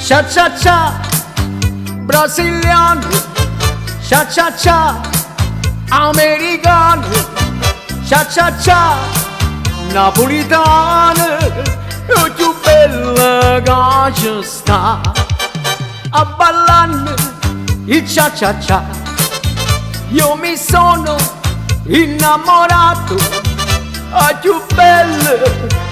cha cha cha, brasiliano, cha cha cha, americano, cha cha cha, napolitano, è più bella che ci sta, a ballare il cha cha cha. Io mi sono innamorato, a più bella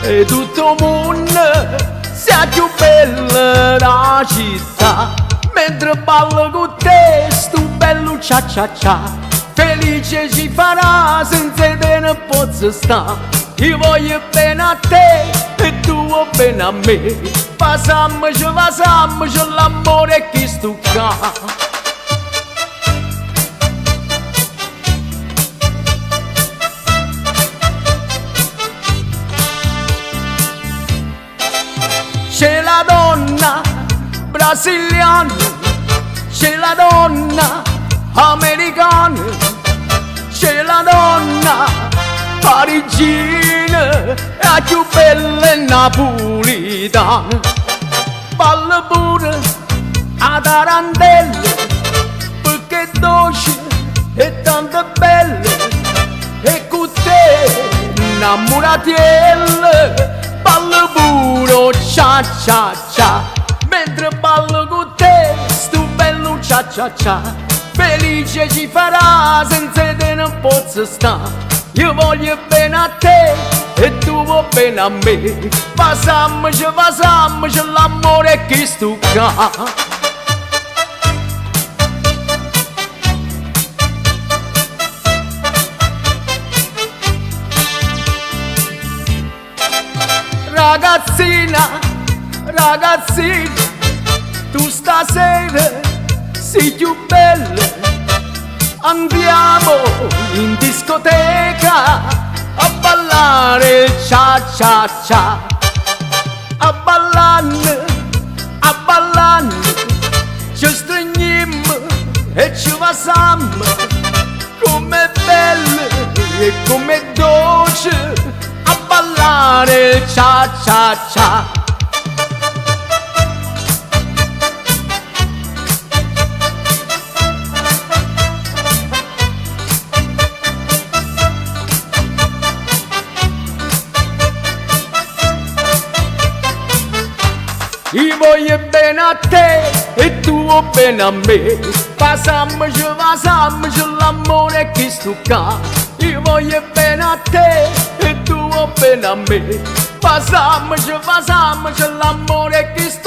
e tutto il mondo, sia più bella la città. Mentre ballo con te, sto bello cha cha cha, felice ci farà senza te ne posso sta'. Io voglio bene a te e tu vuoi bene a me, passiamoci l'amore che sto qua. C'è la donna brasiliana, c'è la donna americana, c'è la donna parigina, la più bella è napolitana. Balla pure a tarantella, perché è dolce e tanto bella, e con te innamoratiella. Ballo puro cha cha cha, mentre ballo con te, sto bello cha cha cha, felice ci farà senza te non posso sta'. Io voglio bene a te e tu vuoi bene a me, passiamoci l'amore che sto qua. Ragazzina, ragazzina, tu stasera sei più bella. Andiamo in discoteca a ballare cha cha cha, a ballare, ci stringiamo e ci passiamo, com'è bella e com'è dolce a ballare cha cha cha. Io voglio bene a te e tu vuoi bene a me, passiamoci l'amore che sto qua. Io voglio bene a te e tu vuoi bene a me, passiamoci l'amore che sto